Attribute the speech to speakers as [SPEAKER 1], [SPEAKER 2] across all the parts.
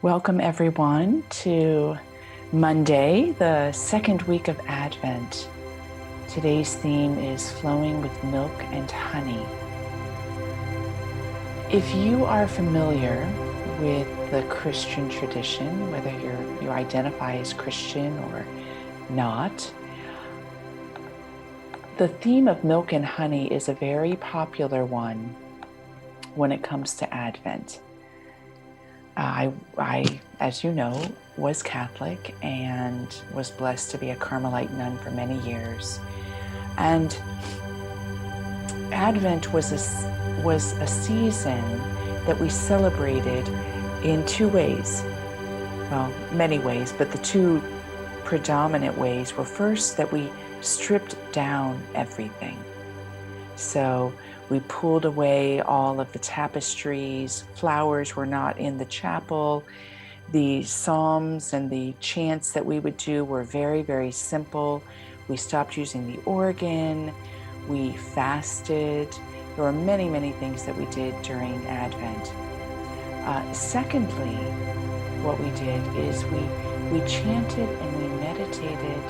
[SPEAKER 1] Welcome, everyone, to Monday, the second week of Advent. Today's theme is flowing with milk and honey. If you are familiar with the Christian tradition, whether you identify as Christian or not, the theme of milk and honey is a very popular one when it comes to Advent. I, as you know, was Catholic and was blessed to be a Carmelite nun for many years. And Advent was a season that we celebrated in two ways. Well, many ways, but the two predominant ways were first that we stripped down everything. So we pulled away all of the tapestries. Flowers were not in the chapel. The psalms and the chants that we would do were very, very simple. We stopped using the organ. We fasted. There were many, many things that we did during Advent. Secondly, what we did is we chanted and we meditated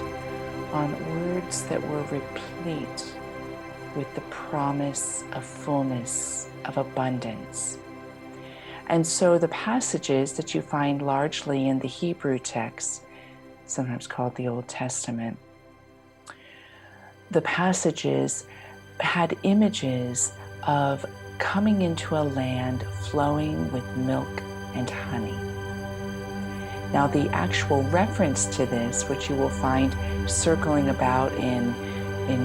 [SPEAKER 1] on words that were replete with the promise of fullness, of abundance. And so the passages that you find largely in the Hebrew text, sometimes called the Old Testament, the passages had images of coming into a land flowing with milk and honey. Now, the actual reference to this, which you will find circling about in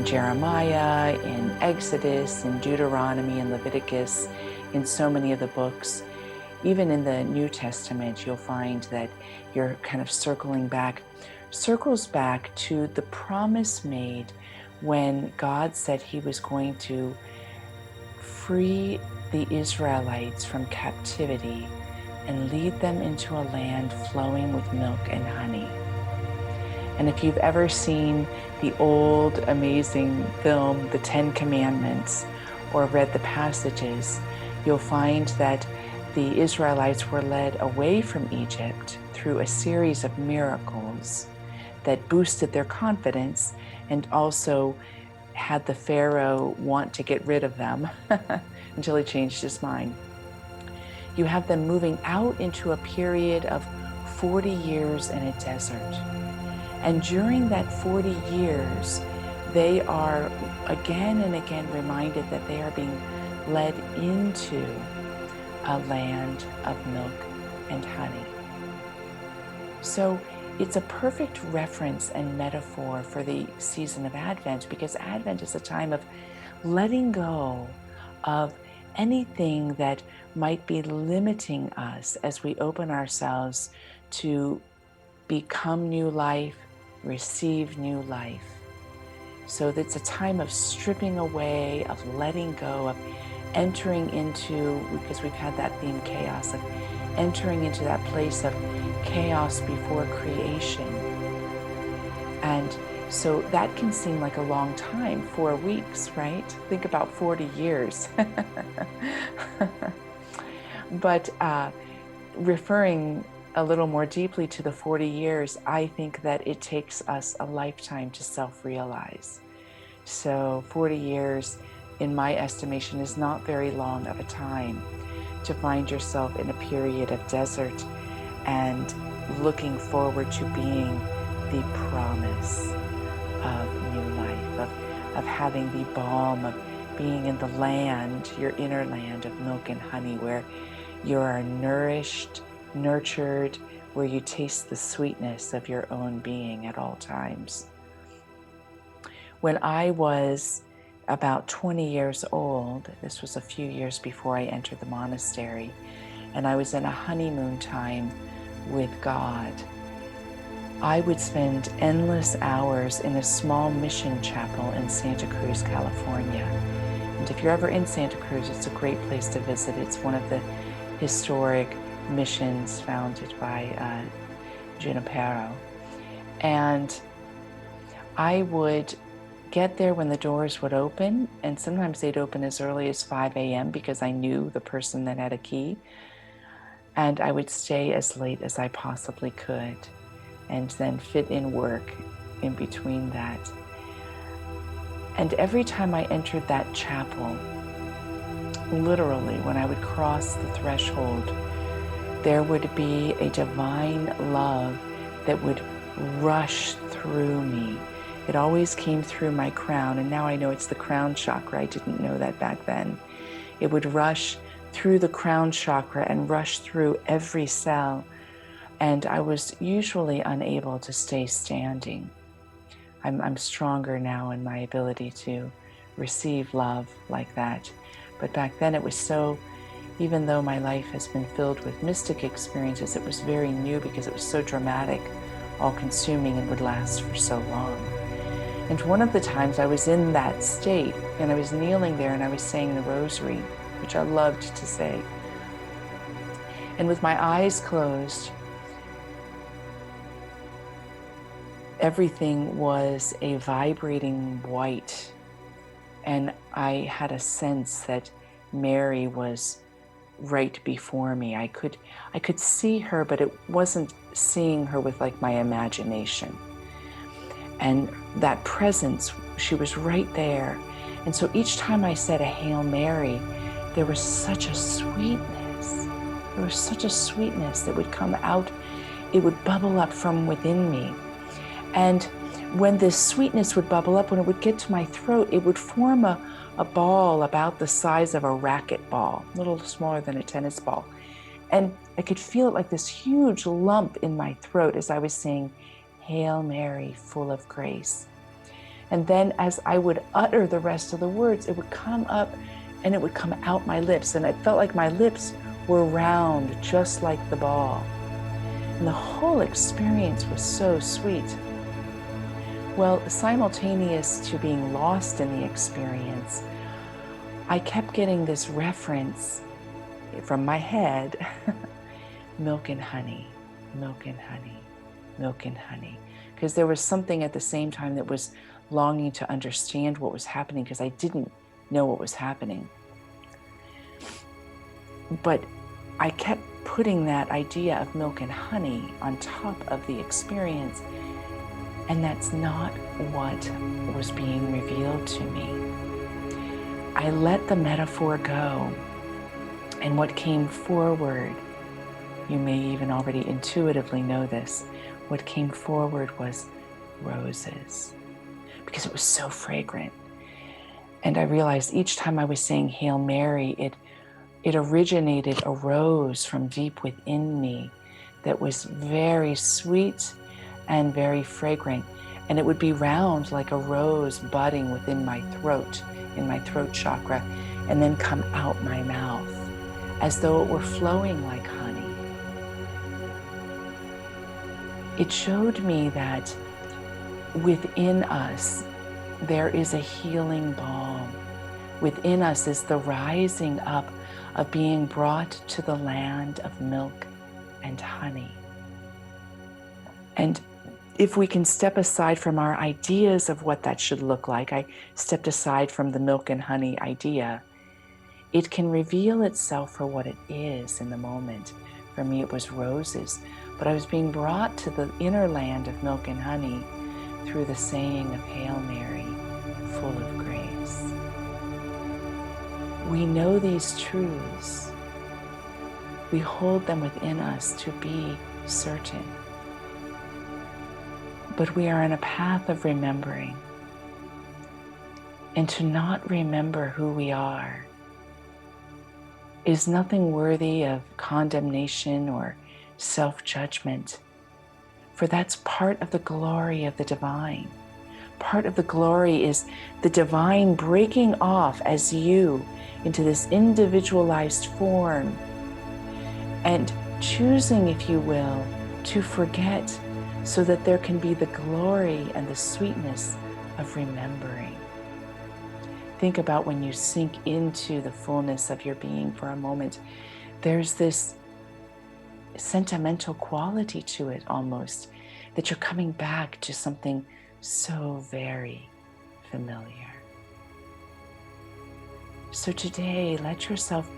[SPEAKER 1] Jeremiah, in Exodus, in Deuteronomy, in Leviticus, in so many of the books, even in the New Testament, you'll find that you're kind of circles back to the promise made when God said he was going to free the Israelites from captivity and lead them into a land flowing with milk and honey. And if you've ever seen the old amazing film, The Ten Commandments, or read the passages, you'll find that the Israelites were led away from Egypt through a series of miracles that boosted their confidence and also had the Pharaoh want to get rid of them until he changed his mind. You have them moving out into a period of 40 years in a desert. And during that 40 years, they are again and again reminded that they are being led into a land of milk and honey. So it's a perfect reference and metaphor for the season of Advent, because Advent is a time of letting go of anything that might be limiting us as we open ourselves to become new life, receive new life. So it's a time of stripping away, of letting go, of entering into, because we've had that theme, chaos, of entering into that place of chaos before creation. And so that can seem like a long time, 4 weeks, right? Think about 40 years. But referring a little more deeply to the 40 years, I think that it takes us a lifetime to self-realize. So 40 years, in my estimation, is not very long of a time to find yourself in a period of desert and looking forward to being the promise of new life, of having the balm of being in the land, your inner land of milk and honey, where you are nourished, nurtured, where you taste the sweetness of your own being at all times. When I was about 20 years old, this was a few years before I entered the monastery, and I was in a honeymoon time with God, I would spend endless hours in a small mission chapel in Santa Cruz, California. And if you're ever in Santa Cruz, it's a great place to visit. It's one of the historic missions founded by Junipero. And I would get there when the doors would open, and sometimes they'd open as early as 5 a.m. because I knew the person that had a key. And I would stay as late as I possibly could and then fit in work in between that. And every time I entered that chapel, literally, when I would cross the threshold, there would be a divine love that would rush through me. It always came through my crown, and now I know it's the crown chakra. I didn't know that back then. It would rush through the crown chakra and rush through every cell, and I was usually unable to stay standing. I'm stronger now in my ability to receive love like that. But back then it was so, even though my life has been filled with mystic experiences, it was very new because it was so dramatic, all-consuming, and would last for so long. And one of the times I was in that state, and I was kneeling there and I was saying the rosary, which I loved to say. And with my eyes closed, everything was a vibrating white. And I had a sense that Mary was right before me. I could see her, but it wasn't seeing her with like my imagination. And that presence, she was right there. And so each time I said a Hail Mary, there was such a sweetness. There was such a sweetness that would come out. It would bubble up from within me. And when this sweetness would bubble up, when it would get to my throat, it would form a ball about the size of a racquetball, a little smaller than a tennis ball. And I could feel it like this huge lump in my throat as I was saying, Hail Mary, full of grace. And then as I would utter the rest of the words, it would come up and it would come out my lips. And it felt like my lips were round, just like the ball. And the whole experience was so sweet. Well, simultaneous to being lost in the experience, I kept getting this reference from my head, milk and honey, milk and honey, milk and honey. Because there was something at the same time that was longing to understand what was happening because I didn't know what was happening. But I kept putting that idea of milk and honey on top of the experience. And that's not what was being revealed to me. I let the metaphor go, and what came forward, you may even already intuitively know this, what came forward was roses, because it was so fragrant. And I realized each time I was saying Hail Mary, it originated a rose from deep within me that was very sweet and very fragrant, and it would be round like a rose budding within my throat, in my throat chakra, and then come out my mouth as though it were flowing like honey. It showed me that within us there is a healing balm. Within us is the rising up of being brought to the land of milk and honey. And if we can step aside from our ideas of what that should look like, I stepped aside from the milk and honey idea, it can reveal itself for what it is in the moment. For me, it was roses, but I was being brought to the inner land of milk and honey through the saying of Hail Mary, full of grace. We know these truths. We hold them within us to be certain. But we are on a path of remembering. And to not remember who we are is nothing worthy of condemnation or self-judgment, for that's part of the glory of the divine. Part of the glory is the divine breaking off as you into this individualized form and choosing, if you will, to forget so that there can be the glory and the sweetness of remembering. Think about when you sink into the fullness of your being for a moment. There's this sentimental quality to it almost, that you're coming back to something so very familiar. So today, let yourself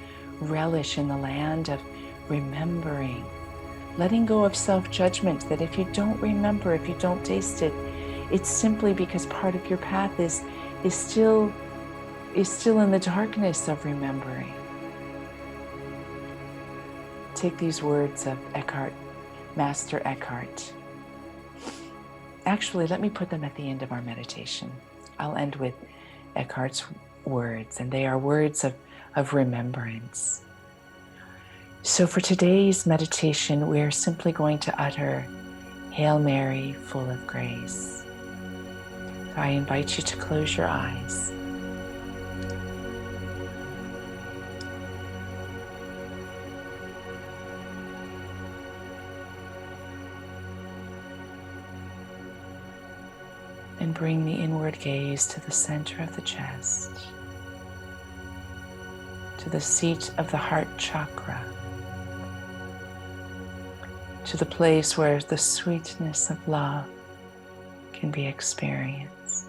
[SPEAKER 1] relish in the land of remembering, letting go of self-judgment that if you don't remember, if you don't taste it, it's simply because part of your path is still in the darkness of remembering. Take these words of Eckhart, Master Eckhart. Actually, let me put them at the end of our meditation. I'll end with Eckhart's words, and they are words of remembrance. So for today's meditation, we are simply going to utter, Hail Mary, full of grace. So I invite you to close your eyes. And bring the inward gaze to the center of the chest, to the seat of the heart chakra, to the place where the sweetness of love can be experienced.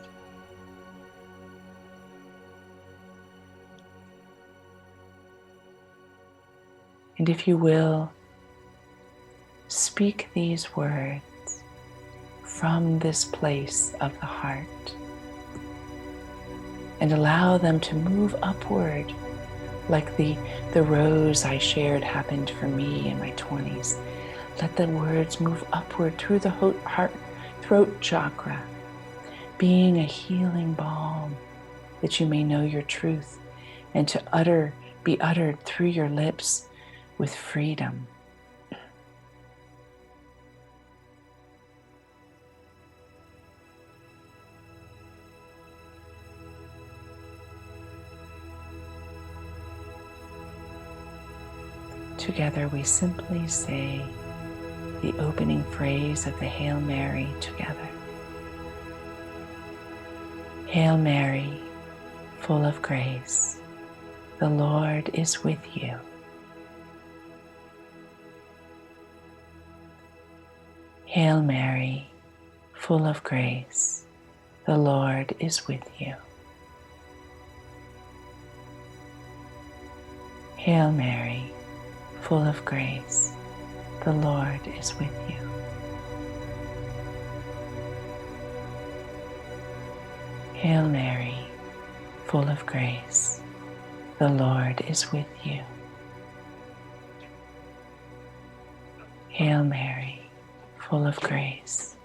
[SPEAKER 1] And if you will, speak these words from this place of the heart and allow them to move upward like the rose I shared happened for me in my 20s. Let the words move upward through the heart, throat chakra, being a healing balm that you may know your truth and to be uttered through your lips with freedom. Together we simply say the opening phrase of the Hail Mary together. Hail Mary, full of grace, the Lord is with you. Hail Mary, full of grace, the Lord is with you. Hail Mary, full of grace, the Lord is with you. Hail Mary, full of grace, the Lord is with you. Hail Mary, full of grace,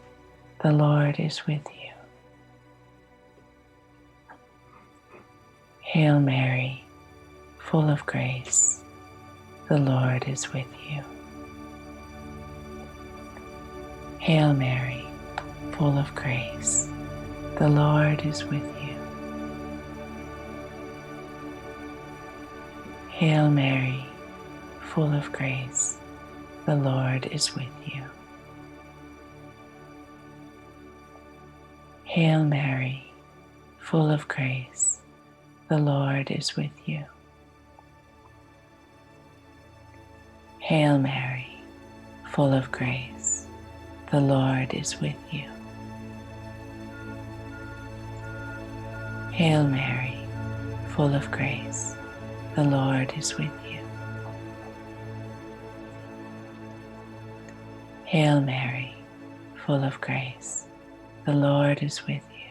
[SPEAKER 1] the Lord is with you. Hail Mary, full of grace, the Lord is with you. Hail Mary, full of grace, the Lord is with you. Hail Mary, full of grace, the Lord is with you. Hail Mary, full of grace, the Lord is with you. Hail Mary, full of grace, the Lord is with you. Hail Mary, full of grace, the Lord is with you. Hail Mary, full of grace, the Lord is with you.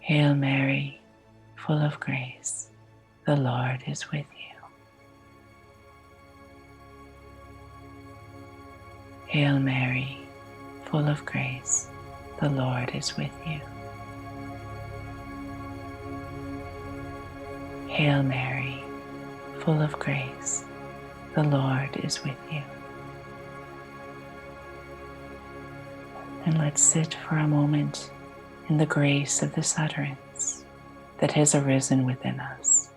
[SPEAKER 1] Hail Mary, full of grace, the Lord is with you. Hail Mary, full of grace, the Lord is with you. Hail Mary, full of grace, the Lord is with you. And let's sit for a moment in the grace of this utterance that has arisen within us.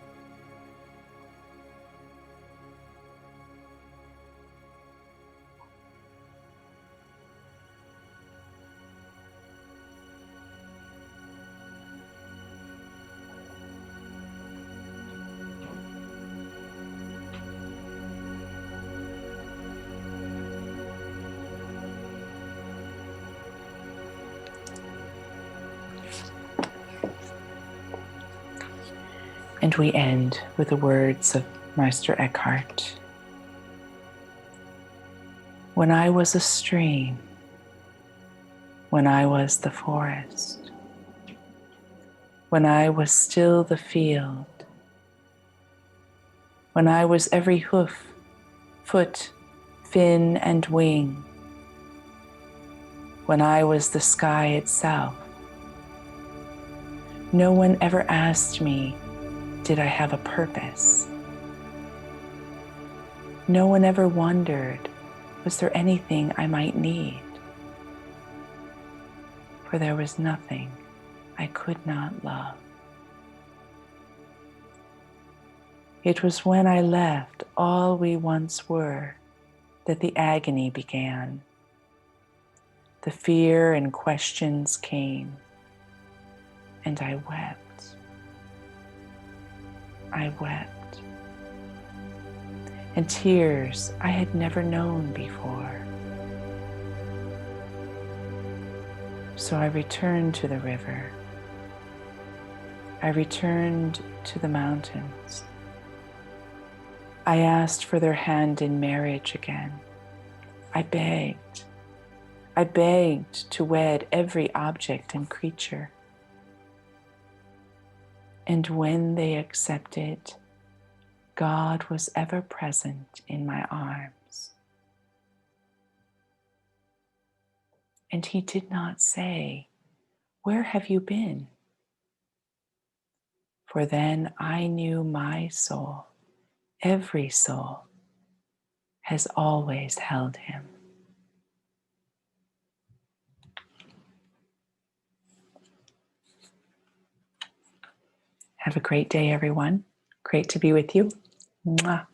[SPEAKER 1] And we end with the words of Meister Eckhart. When I was a stream, when I was the forest, when I was still the field, when I was every hoof, foot, fin, and wing, when I was the sky itself, no one ever asked me, did I have a purpose? No one ever wondered, was there anything I might need? For there was nothing I could not love. It was when I left all we once were that the agony began. The fear and questions came, and I wept. I wept. And tears I had never known before. So I returned to the river. I returned to the mountains. I asked for their hand in marriage again. I begged to wed every object and creature. And when they accepted, God was ever present in my arms. And He did not say, "Where have you been?" For then I knew my soul, every soul, has always held Him. Have a great day, everyone. Great to be with you. Mwah.